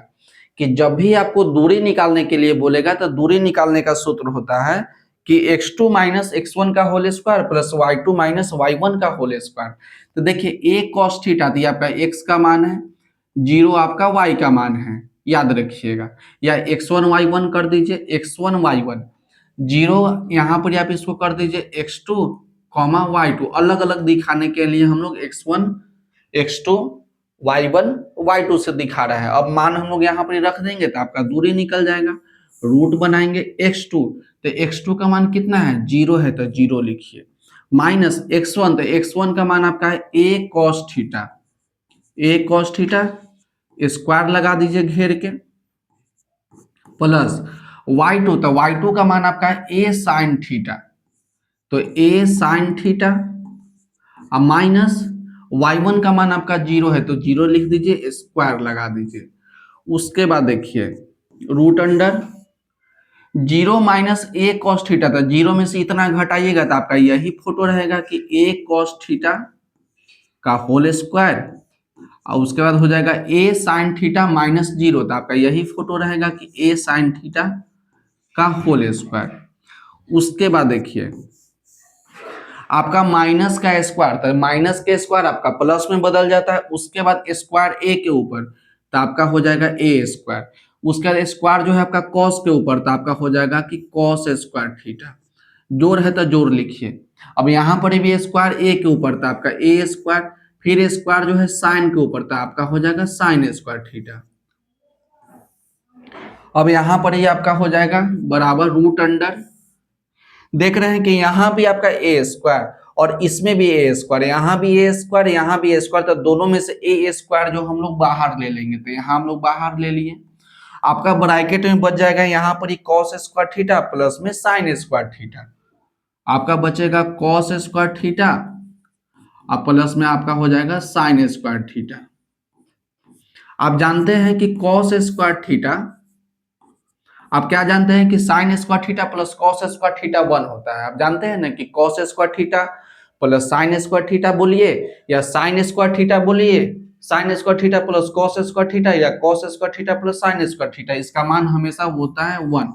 कि जब भी आपको दूरी निकालने के लिए बोलेगा तो दूरी निकालने का सूत्र होता है कि x2 माइनस x1 का whole square plus y2 minus y1 का होल स्क्वायर। तो देखिए a cos थीटा दिया आपका x का मान है, 0 आपका y का मान है, याद रखिएगा। या x1 y1 कर दीजिए, x1 y1, 0 यहाँ पर आप इसको कर दीजिए x2 कॉमा y2। अलग अलग दिखाने के लिए हम लोग x1 x2 y1 y2 से दिखा रहा है। अब मान हम लोग यहाँ पर रख देंगे तो आपका दूरी निकल जाएगा। रूट बनाएंगे x2, तो x2 का मान कितना है? 0 है, तो 0 लिखिए। माइनस x1, तो x1 का मान आपका है a cos theta, a cos theta square लगा दीजिए घेर के, प्लस y2, तो y2 का मान आपका है a sin थीटा, तो a sin थीटा और माइनस y1 का मान आपका 0 है, तो 0 लिख दीजिए, स्क्वायर लगा दीजिए। उसके बाद देखिए root under 0 minus a cos theta, था 0 में से इतना घटाइएगा तो आपका यही फोटो रहेगा कि a cos थीटा का होल स्क्वायर और उसके बाद हो जाएगा a sin थीटा माइनस 0, तो आपका यही फोटो रहेगा कि a sin थीटा का होल स्क्वायर। उसके बाद देखिए आपका माइनस का स्क्वायर, तो माइनस के स्क्वायर आपका प्लस में बदल जाता है। उसके बाद स्क्वायर a के ऊपर, तो आपका हो जाएगा a स्क्वायर। उसके बाद स्क्वायर जो है आपका cos के ऊपर, तो आपका हो जाएगा कि cos स्क्वायर थीटा। जोड़ है तो जोड़ लिखिए। अब यहाँ पर भी स्क्वायर a के ऊपर, तो आपका a स्क्वायर, फिर स्क्वायर जो है साइन के ऊपर, तो आपका हो जाएगा साइन स्क्वायर थीटा। अब यहाँ पर ही आपका हो जाएगा बराबर रूट अंडर, देख रहे हैं कि यहाँ भी आपका ए स्क्वायर और इसमें भी ए स्क्वायर, यहाँ भी ए स्क्वायर, यहाँ भी ए स्क्वायर, तो दोनों में से ए स्क्वायर जो हम लोग बाहर ले लेंगे, तो यहाँ हम लोग बाहर ले लिए। आपका ब्रैकेट में बच जाएगा यहाँ पर ही कॉस स्क्वायर थीटा प्लस में साइन स्क्वायर थीटा। आपका बचेगा कॉस स्क्वायर थीटा और प्लस में आपका हो जाएगा साइन स्क्वायर थीटा। आप जानते हैं कि कॉस स्क्वायर थीटा, आप क्या जानते हैं कि sine square theta plus cos square theta 1 होता है। आप जानते हैं ना कि cos square theta plus sine square theta बोलिए या साइन स्क्वायर थीटा बोलिए, sine square theta plus cos square theta या cos square theta plus sine square theta, इसका मान हमेशा होता है 1।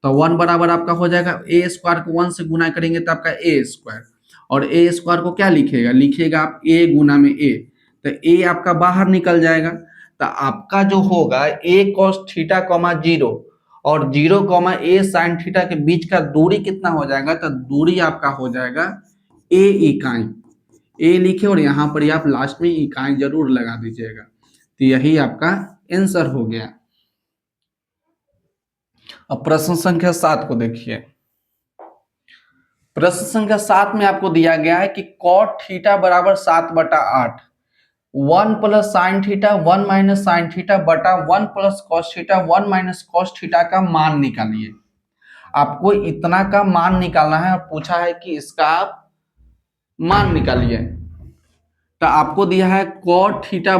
तो 1 बराबर आपका हो जाएगा ए स्क्वायर को 1 से गुना करेंगे तो आपका ए स्क्वायर, और ए स्क्वायर को क्या लिखेगा? लिखेगा आप ए गुना में ए, तो ए आपका बाहर निकल जाएगा। तो आपका जो होगा ए कॉस थीटा कॉमा 0 और 0 कॉमा ए साइन थीटा के बीच का दूरी कितना हो जाएगा? तो दूरी आपका हो जाएगा ए इकाई। ए लिखे और यहाँ पर ही आप लास्ट में इकाई जरूर लगा दीजिएगा। तो यही आपका आंसर हो गया। अब प्रश्न संख्या 7 को देखिए। प्रश्न संख्या 7 में आपको दिया गया है कि कॉट थीटा बराबर 7/8, 1 plus sine theta 1 minus sine theta बटा 1 plus cos theta 1 minus cos theta का मान निकालिए। आपको इतना का मान निकालना है और पूछा है कि इसका आप मान निकालिए। तो आपको दिया है cot थीटा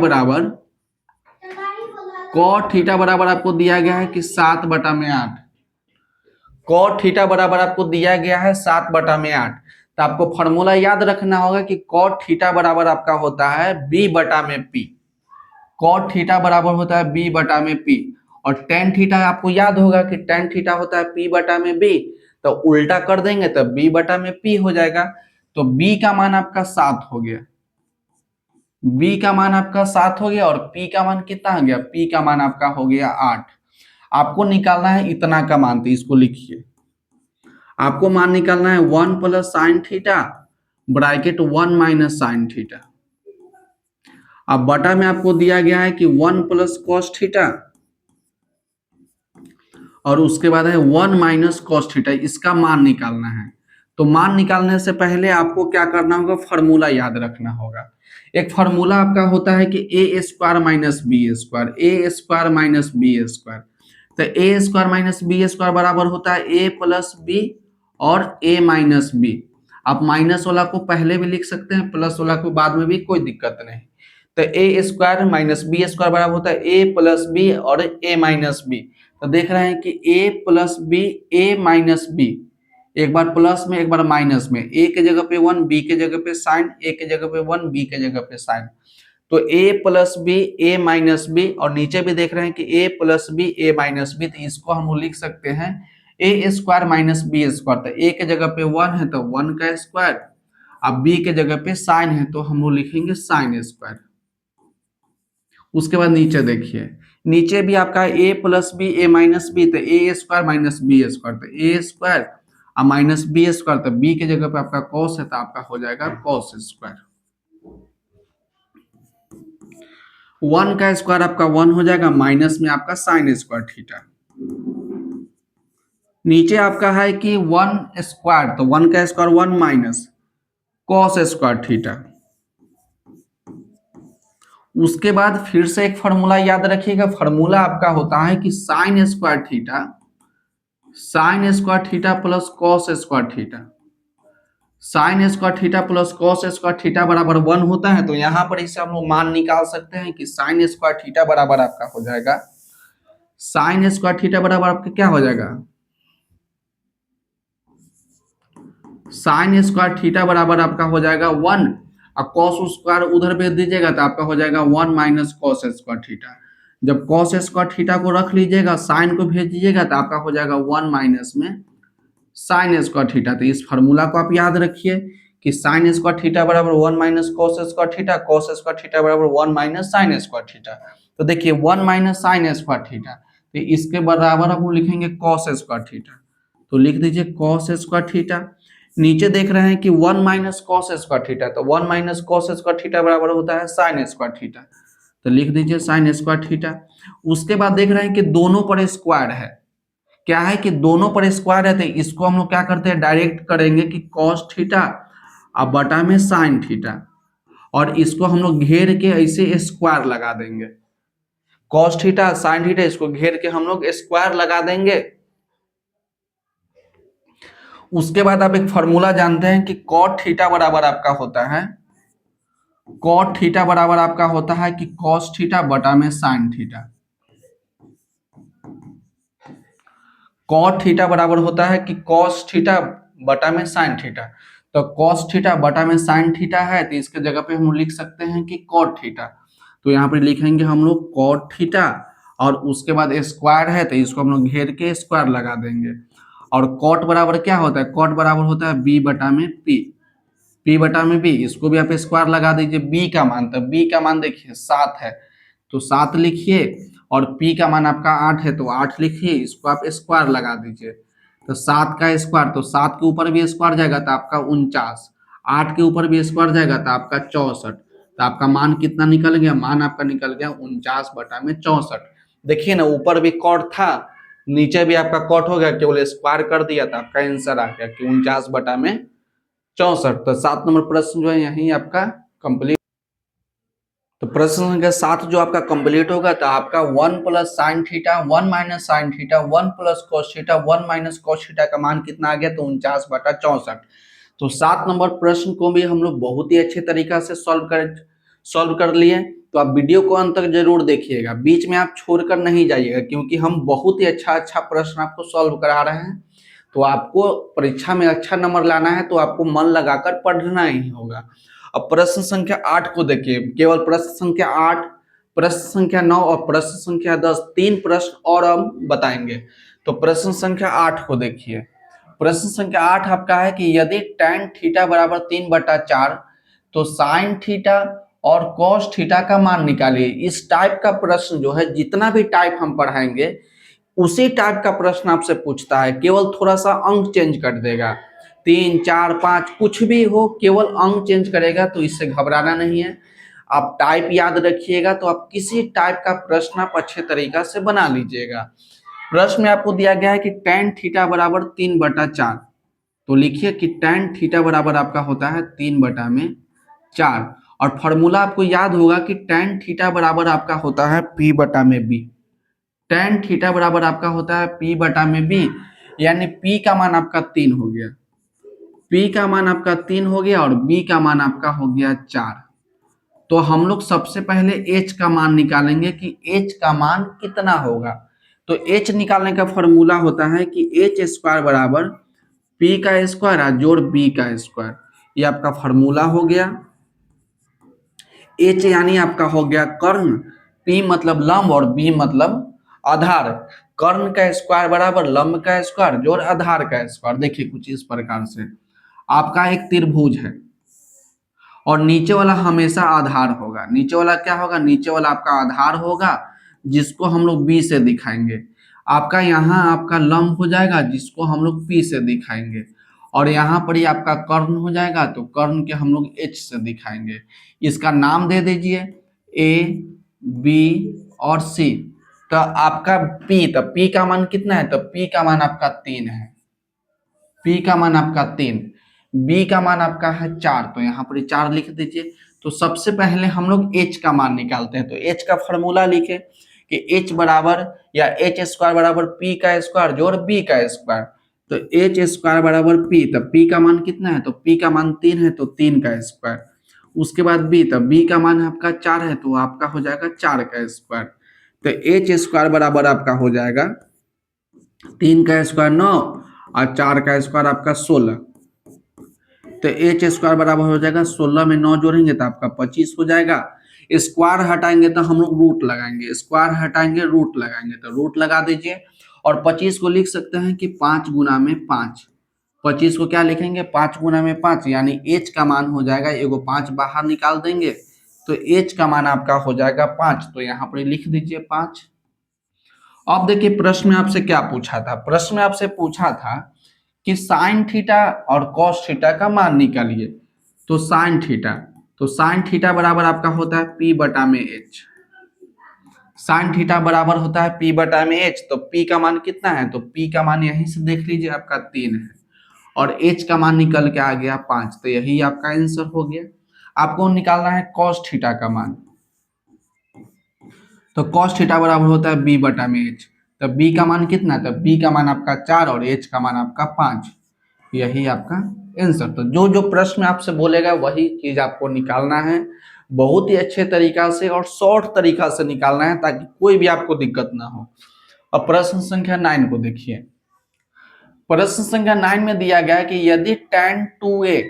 बराबर आपको दिया गया है कि 7/8। cot थीटा बराबर आपको दिया गया है 7/8। तो आपको फॉर्मूला याद रखना होगा कि cot थीटा बराबर आपका होता है b/p। cot थीटा बराबर होता है b/p। और tan थीटा आपको याद होगा कि tan थीटा होता है p/b। तो उल्टा कर देंगे तो b/p हो जाएगा। तो b का मान आपका 7 हो गया, b का मान आपका 7 हो गया। और p का मान कितना हो गया, p का मान आपका हो गया 8। आपको निकालना है इतना का मान, तो इसको लिखिए। आपको मान निकालना है 1 + sin theta bracket 1 - sin theta. अब बटा में आपको दिया गया है कि 1 + cos थीटा और उसके बाद है 1 - cos थीटा। इसका मान निकालना है। तो मान निकालने से पहले आपको क्या करना होगा, फॉर्मूला याद रखना होगा। एक फॉर्मूला आपका होता है कि a² - b², a² - b²। तो a² - b² बराबर होता है a + b और a - b। आप माइनस वाला को पहले भी लिख सकते हैं, प्लस वाला को बाद में भी, कोई दिक्कत नहीं। तो a² - b² बराबर होता है a + b और a - b। तो देख रहे हैं कि a + b, a - b, एक बार प्लस में एक बार माइनस में, a के जगह पे 1, b के जगह पे साइन, a के जगह पे 1, b के जगह पे साइन। तो a + b, a - b, और नीचे भी देख रहे हैं कि a + b, a - b। तो इसको हम लिख सकते हैं a² - b²। तो a के जगह पे 1 है तो 1 का स्क्वायर, अब b के जगह पे साइन है तो हम लोग लिखेंगे साइन स्क्वायर। उसके बाद नीचे देखिए, नीचे भी आपका a + b, a - b, तो a² - b²। तो a² और -b², तो b के जगह पे आपका cos है तो आपका हो जाएगा cos स्क्वायर। 1 का स्क्वायर आपका 1 हो जाएगा, माइनस में आपका साइन स्क्वायर थीटा। नीचे आपका है कि 1 स्क्वायर, तो 1 का square 1 minus cos square theta. उसके बाद फिर से एक फॉर्मूला याद रखिएगा। फॉर्मूला आपका होता है कि sine square theta plus cos square theta. Sign square theta plus cos square theta बराबर 1 होता है। तो यहाँ पर इसे हम लोग मान निकाल सकते हैं कि साइन स्क्वायर थीटा बराबर आपका हो जाएगा, साइन स्क्वायर थीटा बराबर आपका क्या हो जाएगा, साइन स्क्वायर थीटा बराबर आपका हो जाएगा 1, और cos स्क्वायर उधर भेज दीजिएगा तो आपका हो जाएगा 1 - cos स्क्वायर थीटा। जब cos स्क्वायर थीटा को रख लीजिएगा, साइन को भेज दीजिएगा तो आपका हो जाएगा 1 माइनस में साइन स्क्वायर थीटा। तो इस फार्मूला को आप याद रखिए कि साइन स्क्वायर थीटा बराबर 1 - cos square theta, cos square theta बराबर 1 - साइन स्क्वायर थीटा। तो देखिए 1 - साइन स्क्वायर थीटा, तो इसके बराबर हम लिखेंगे cos स्क्वायर थीटा। तो लिख दीजिए cos स्क्वायर थीटा। नीचे देख रहे हैं कि 1 - cos स्क्वायर थीटा, तो 1 - cos स्क्वायर थीटा बराबर होता है साइन स्क्वायर थीटा। तो लिख दीजिए साइन स्क्वायर थीटा। उसके बाद देख रहे हैं कि दोनों पर स्क्वायर है, क्या है कि दोनों पर स्क्वायर है, तो इसको हम लोग क्या करते हैं, डायरेक्ट करेंगे कि cos थीटा अब बटा में साइन थीटा, और इसको हम लोग घेर के ऐसे स्क्वायर लगा देंगे। cos थीटा साइन थीटा, इसको घेर के हम लोग स्क्वायर लगा देंगे। उसके बाद आप एक फॉर्मूला जानते हैं कि cot थीटा बराबर आपका होता है, cot थीटा बराबर आपका होता है कि cos थीटा बटा में साइन थीटा। cot थीटा बराबर होता है कि cos थीटा बटा में साइन थीटा। तो cos थीटा बटा में साइन थीटा है, तो इसके जगह पे हम लिख सकते हैं कि cot थीटा। तो यहाँ पे लिखेंगे हम लोग cot थीटा, और उसके बाद स्क्वायर है तो इसको हम लोग घेर के स्क्वायर लगा देंगे। और cot बराबर क्या होता है, cot बराबर होता है b बटा में p, p बटा में b, इसको भी आप स्क्वायर लगा दीजिए। b का मान, तो b का मान देखिए 7 है तो 7 लिखिए, और p का मान आपका 8 है तो 8 लिखिए, इसको आप स्क्वायर लगा दीजिए। तो 7 का स्क्वायर, तो 7 के ऊपर भी स्क्वायर जाएगा तो आपका 49, 8 के ऊपर भी स्क्वायर जाएगा तो आपका 64। तो आपका मान कितना निकल गया, मान आपका निकल गया 49 बटा में 64। देखिए ना, ऊपर भी कॉट था, नीचे भी आपका कॉट हो गया, केवल स्क्वायर कर दिया था, आपका आंसर आ गया कि 49 बटा में 64। तो 7 नंबर प्रश्न जो है यही आपका कंप्लीट। तो प्रश्न संख्या 7 जो आपका कंप्लीट होगा तो आपका 1 plus sine theta 1 minus sine theta 1 plus cos theta 1 minus cos theta का मान कितना आ गया, तो 49/64। तो 7 नंबर प्रश्न को भी हम लोग बहुत ही अच्छे तरीका से सॉल्व कर लिए। तो आप वीडियो को अंत तक जरूर देखिएगा, बीच में आप छोड़कर नहीं जाइएगा, क्योंकि हम बहुत ही अच्छा प्रश्न आपको सॉल्व करा रहे हैं। तो आपको परीक्षा में अच्छा नंबर लाना है तो आपको मन लगाकर पढ़ना ही होगा। अब प्रश्न संख्या 8 को देखिए, केवल प्रश्न संख्या 8, प्रश्न संख्या 9 और प्रश्न संख्या 10, 3 प्रश्न और हम बताएंगे। तो प्रश्न संख्या 8 को देखिए। प्रश्न संख्या 8 आपका है कि यदि tan थीटा बराबर 3/4 तो साइन थीटा और कॉस थीटा का मान निकालिए। इस टाइप का प्रश्न जो है, जितना भी टाइप हम पढ़ाएंगे उसी टाइप का प्रश्न आपसे पूछता है, केवल थोड़ा सा अंक चेंज कर देगा, 3, 4, 5 कुछ भी हो, केवल अंक चेंज करेगा। तो इससे घबराना नहीं है, आप टाइप याद रखिएगा तो आप किसी टाइप का प्रश्न आप अच्छे तरीका से बना लीजिएगा। प्रश्न में आपको दिया गया है कि tan थीटा बराबर 3/4, तो लिखिए कि tan थीटा बराबर आपका होता है 3/4। और फॉर्मूला आपको याद होगा कि tan थीटा बराबर आपका होता है P/B। tan थीटा बराबर आपका होता है P/B, यानी P का मान आपका 3 हो गया, P का मान आपका 3 हो गया और B का मान आपका हो गया 4। तो हम लोग सबसे पहले H का मान निकालेंगे कि H का मान कितना होगा। तो H निकालने का फॉर्मूला होता है कि H स्क्वायर बराबर P का स्क्वायर जोड़ B का स्क्वायर, ये आपका फॉर्मूला हो गया। H यानी आपका हो गया कर्ण, P मतलब लंब और B मतलब आधार। कर्ण का स्क्वायर बराबर लंब का स्क्वायर जोड़ आधार का स्क्वायर। देखिए कुछ इस प्रकार से आपका एक त्रिभुज है और नीचे वाला हमेशा आधार होगा। नीचे वाला क्या होगा, नीचे वाला आपका आधार होगा, जिसको हम लोग बी से दिखाएंगे। आपका यहाँ आपका लंब हो जाएगा, जिसको हम लोग पी से दिखाएंगे। और यहाँ पर ही आपका कर्ण हो जाएगा, तो कर्ण के हम लोग एच से दिखाएंगे। इसका नाम दे दीजिए ए, बी और सी। तो आपका पी, तो पी का मान कितना है, तो पी का मान आपका 3 है, पी का मान आपका 3, बी का मान आपका है 4, तो यहाँ पर 4 लिख दीजिए। तो सबसे पहले हम लोग एच का मान निकालते हैं। तो एच का फॉर्मूला लिखे कि एच बराबर या एच स्क्वायर बराबर पी का स्क्वायर जोड़ बी का स्क्वायर। तो एच स्क्वायर बराबर पी, तो पी का मान कितना है, तो पी का मान 3 है, तो 3 का स्क्वायर। उसके बाद बी, तो बी का मान आपका 4 है, तो आपका हो जाएगा 4 का स्क्वायर। तो एच स्क्वायर बराबर आपका हो जाएगा 3 का स्क्वायर 9 और 4 का स्क्वायर आपका 16। तो एच स्क्वायर बराबर हो जाएगा 16 में 9 जोड़ेंगे तो आपका 25 हो जाएगा। स्क्वायर हटाएंगे तो हम लोग रूट लगाएंगे, स्क्वायर हटाएंगे रूट लगाएंगे, तो रूट लगा दीजिए। और 25 को लिख सकते हैं कि 5 गुना में 5। 25 को क्या लिखेंगे, 5 गुना में 5, यानी एच का मान हो जाएगा, एगो 5 बाहर निकाल देंगे तो एच का मान आपका हो जाएगा 5। तो यहाँ पर लिख दीजिए 5। अब देखिए प्रश्न में आपसे क्या पूछा था, प्रश्न में आपसे पूछा था कि साइन थीटा और कॉस थीटा का मान निकालिए। तो साइन थीटा, तो साइन थीटा बराबर आपका होता है P/H। साइन थीटा बराबर होता है P/H। तो P का मान कितना है, तो P का मान यहीं से देख लीजिए आपका 3 है और H का मान निकल के आ गया 5। तो यही आपका आंसर हो गया। आपको निकालना है कॉस थीटा का मान। तो कॉस थीटा बराबर होता है B/H। तो B का मान कितना है, तो B का मान आपका 4 और H का मान आपका 5। यही आपका आंसर। तो जो जो प्रश्न आपसे बोलेगा वही चीज आपको निकालना है, बहुत ही अच्छे तरीका से और शॉर्ट तरीका से निकालना है, ताकि कोई भी आपको दिक्कत ना हो। अब प्रश्न संख्या 9 को देखिए। प्रश्न संख्या 9 में दिया गया है कि यदि tan 2a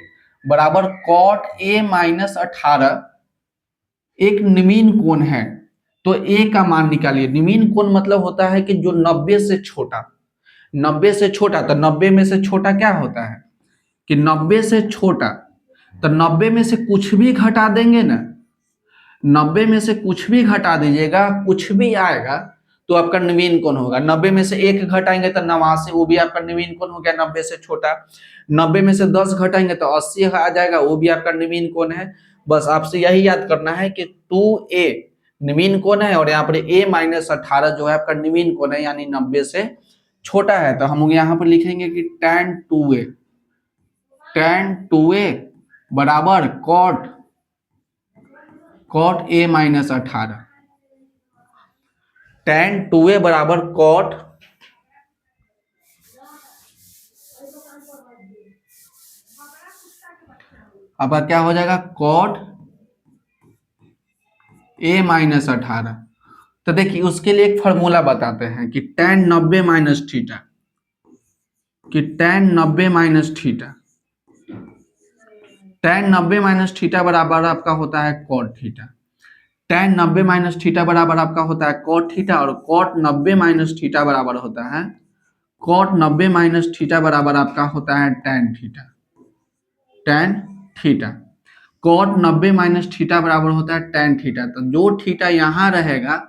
बराबर cot a माइनस 18 एक निमीन कोण है, तो a का मान निकालिए। निमीन कोण मतलब होता है कि जो 90 से छोटा, 90 से छोटा, तो 90 में से छोटा क्या होता है कि 90 से छोटा, तो 90 में से कुछ भी घटा देंगे ना, 90 में से कुछ भी घटा दीजिएगा, कुछ भी आएगा तो आपका नवीन कोण होगा। 90 में से 1 घटाएंगे तो 89, वो भी आपका नवीन कोण हो गया 90 से छोटा। 90 में से 10 घटाएंगे तो 80 आ जाएगा, वो भी आपका नवीन कोण है। बस आपसे यही याद करना है कि 2a नवीन कोण है और यहाँ पर a-18 जो है आपका नवीन कोण है, यानी 90 से छोटा है। तो हम यहाँ पर लिखेंगे कि tan 2a बराबर cot cot A minus 18, tan 2a बराबर कॉट, अब क्या हो जाएगा कॉट a माइनस 18। तो देखिए उसके लिए एक फॉर्मूला बताते हैं कि tan 90 माइनस थीटा, कि tan 90 minus theta, tan 90 minus theta बराबर आपका होता है cot theta. tan 90 minus theta बराबर आपका होता है कॉट थीटा, और कॉट 90 माइनस थीटा बराबर होता है, कॉट 90 माइनस थीटा बराबर आपका होता है tan theta, tan theta. Cot 90 minus theta बराबर होता है tan थीटा। तो जो थीटा यहाँ रहेगा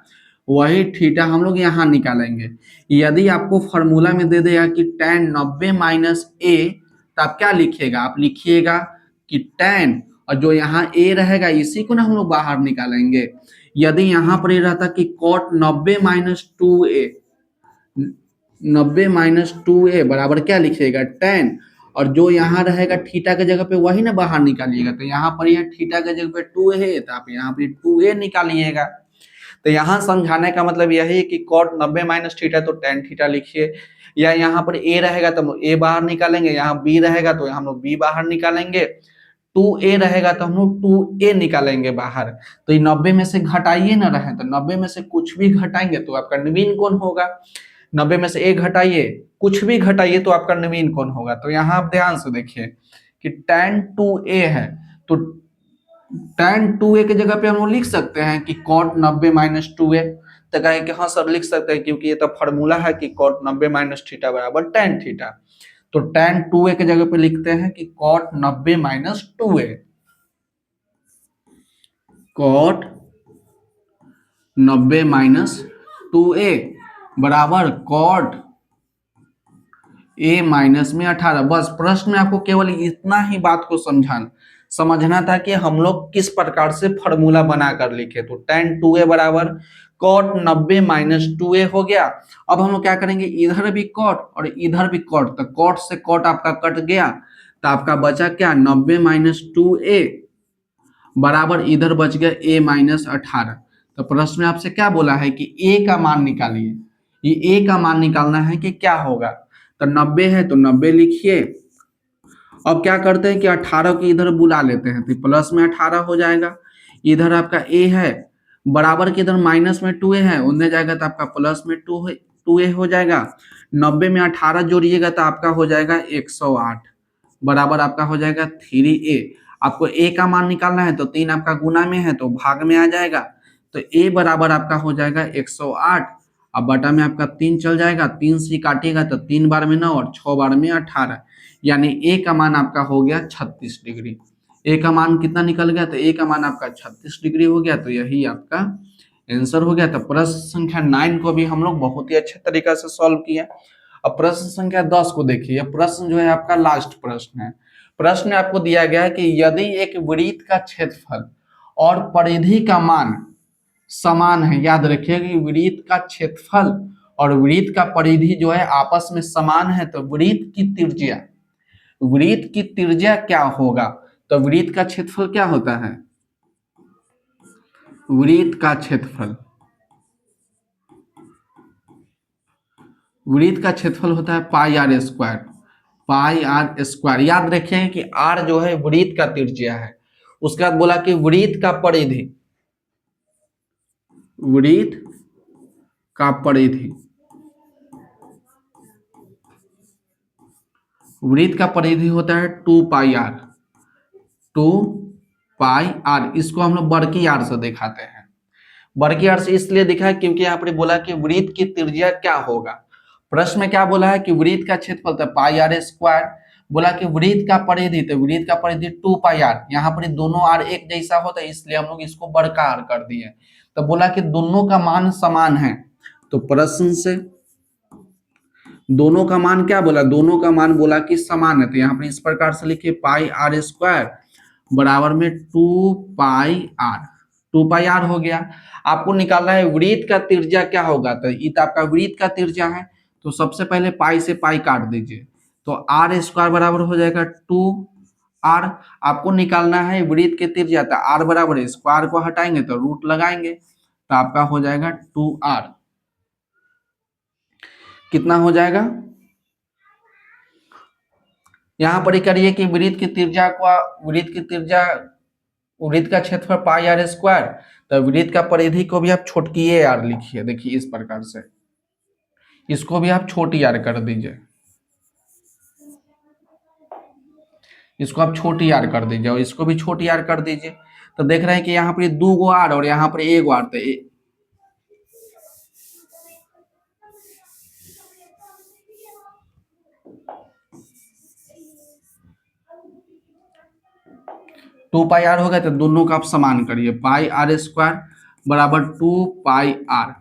वही थीटा हम लोग यहाँ निकालेंगे। यदि आपको फॉर्मूला में दे देगा कि tan 90 माइनस ए, तो आप क्या लिखिएगा, आप लिखिएगा कि tan, और जो यहाँ a रहेगा इसी को ना हम लोग बाहर निकालेंगे। यदि यहाँ पर ये रहता कि cot 90 minus 2a, 90 minus 2a बराबर क्या लिखिएगा tan, और जो यहाँ रहेगा थीटा के जगह पे वही ना बाहर निकालिएगा। तो यहाँ पर यह थीटा के जगह पे 2a है, तो आप यहाँ पे 2a निकालिएगा। तो यहाँ समझाने का मतलब यही है कि cot 90 माइनस थीटा तो tan थीटा लिखिए, या यहाँ पर a रहेगा तो हम लोग a बाहर निकालेंगे, यहाँ b रहेगा तो हम लोग b बाहर निकालेंगे, 2a रहेगा तो हम लोग 2a निकालेंगे बाहर। तो ये 90 में से घटाइए ना रहे, तो 90 में से कुछ भी घटाएंगे तो आपका नवीन कौन होगा। 90 में से a घटाइए, कुछ भी घटाइए तो आपका नवीन कौन होगा। तो यहाँ आप ध्यान से देखिए कि tan 2a है, तो tan 2a के जगह पे हम लोग लिख सकते हैं कि cot 90 माइनस 2a। तो कहें कि हाँ सर लिख सकते हैं, क्योंकि ये तो फॉर्मूला है कि cot 90 माइनस थीटा बराबर tan थीटा। तो tan 2a के जगह पे लिखते हैं कि cot 90 minus 2a, cot 90 minus 2a बराबर cot a माइनस में 18। बस प्रश्न में आपको केवल इतना ही बात को समझना था कि हम लोग किस प्रकार से फॉर्मूला बनाकर लिखे। तो tan 2a बराबर cot 90 माइनस 2a हो गया। अब हम लोग क्या करेंगे, इधर भी cot और इधर भी cot, तो cot से cot आपका कट गया, तो आपका बचा क्या 90 माइनस 2a बराबर इधर बच गया a माइनस 18। तो प्रश्न में आपसे क्या बोला है कि a का मान निकालिए, ये a का मान निकालना है कि क्या होगा। तो 90 है तो 90 लिखिए। अब क्या करते हैं कि 18 को इधर बुला लेते हैं, तो प्लस में 18 हो जाएगा। इधर आपका a है बराबर के इधर माइनस में 2a है, उन्हें जाएगा तो आपका प्लस में 2a हो जाएगा। 90 में 18 जोड़िएगा तो आपका हो जाएगा 108 बराबर आपका हो जाएगा 3a। आपको a का मान निकालना है तो 3 आपका गुना में है तो भाग में आ जाएगा, तो a बराबर आपका हो जाएगा 108। अब बटा में आपका 3 चल जाएगा, 3 से काटिएगा तो 3 बार में 9 और 6 बार में 18, यानी a का मान आपका हो गया 36 डिग्री। a का मान कितना निकल गया, तो a का मान आपका 36 डिग्री हो गया। तो यही आपका आंसर हो गया। तो प्रश्न संख्या 9 को भी हम लोग बहुत ही अच्छे तरीका से सॉल्व किया। अब प्रश्न संख्या 10 को देखिए, यह प्रश्न जो है आपका लास्ट प्रश्न है। प्रश्न में आपको दिया गया है कि यदि एक वृत्त का क्षेत्रफल और परिधि का मान समान है, याद रखिए कि वृत्त का क्षेत्रफल और वृत्त का परिधि जो है आपस में समान है, तो वृत्त की त्रिज्या क्या होगा। तो वृत्त का क्षेत्रफल क्या होता है, वृत्त का क्षेत्रफल, वृत्त का क्षेत्रफल होता है pi r square, pi r square. याद रखें कि आर जो है वृत्त का त्रिज्या है। उसके बाद बोला कि वृत्त का परिधि, वृत्त का परिधि, वृत्त का परिधि होता है 2 पाई आर, 2 पाई आर। इसको हम लोग बड़की आर से दिखाते हैं। बड़की आर से इसलिए दिखा है क्योंकि यहाँ पर बोला कि वृत्त की त्रिज्या क्या होगा। प्रश्न में क्या बोला है कि वृत्त का क्षेत्रफल तो पाई आर स्क्वायर, बोला कि वृत्त का परिधि, तो वृत्त का परिधि 2 पाई आर। यहाँ पर दोनों आर एक जैसा होता है इसलिए हम लोग इसको बड़का आर कर दिए। तो बोला कि दोनों का मान समान है, तो प्रश्न से दोनों का मान क्या बोला, दोनों का मान बोला कि समान है। तो यहाँ पर इस प्रकार से लिखिए पाई आर स्क्वायर बराबर में 2 पाई आर, 2 पाई आर हो गया। आपको निकालना है वृत्त का त्रिज्या क्या होगा, तो ये तो आपका वृत्त का त्रिज्या है। तो सबसे पहले पाई से पाई काट दीजिए, तो आर स्क्वायर बराबर हो जाएगा 2 आर आपको निकालना है वृत्त के त्रिज्या, तो आर बराबर है, स्क्वायर को हटाएंगे तो रूट लगाएंगे, तो आपका हो जाएगा 2r। कितना हो जाएगा, यहां पर ही करिए कि वृत्त की त्रिज्या को, वृत्त की त्रिज्या, वृत्त का क्षेत्रफल पाई आर स्क्वायर, तो वृत्त का परिधि को भी आप छोटकी ए आर लिखिए, देखिए इस प्रकार से, इसको भी आप छोटी आर कर दीजिए, इसको आप छोटी आर कर दीजिए और इसको भी छोटी आर कर दीजिए। तो देख रहे हैं कि यहाँ पर 2 गो आर और यहाँ पर 1 गो आर, तो 2 पाई आर हो गया, तो दोनों का आप समान करिए, पाई आर स्क्वायर बराबर 2 पाई आर,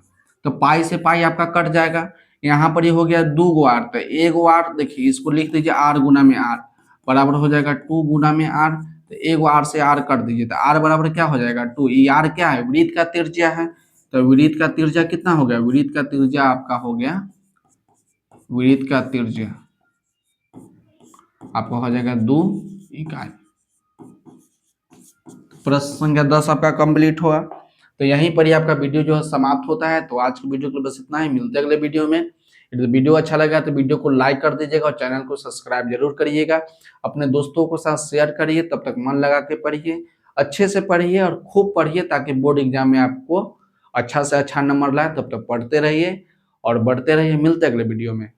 तो पाई से पाई आपका कट जाएगा, यहाँ पर ही हो गया 2 गो आर, तो 1 गो आर, देखिए इसको लिख दीजिए आर गुना में आर बराबर हो जाएगा 2 गुना में आर, तो 1 गो आर से आर कर दीजिए, तो आर बराबर क्या हो जाएगा 2, ये आर क्या है, वृत्त का त्रिज्या है, तो वृत्त का त्रिज्या कितना हो गया, वृत्त का त्रिज्या आपका हो गया, वृत्त का त्रिज्या आपका हो जाएगा 2 इकाई। प्रश्न संख्या 10 आपका कंप्लीट हुआ। तो यहीं पर ही आपका वीडियो जो है समाप्त होता है। तो आज की वीडियो के लिए बस इतना ही, मिलते हैं अगले वीडियो में। यदि वीडियो अच्छा लगा तो वीडियो को लाइक कर दीजिएगा और चैनल को सब्सक्राइब जरूर करिएगा, अपने दोस्तों के साथ शेयर करिए। तब तक मन लगा के पढ़िए, अच्छे से पढ़िए और खूब पढ़िए, ताकि बोर्ड एग्जाम में आपको अच्छा से अच्छा नंबर लाए। तब तक पढ़ते रहिए और बढ़ते रहिए। मिलते हैं अगले वीडियो में।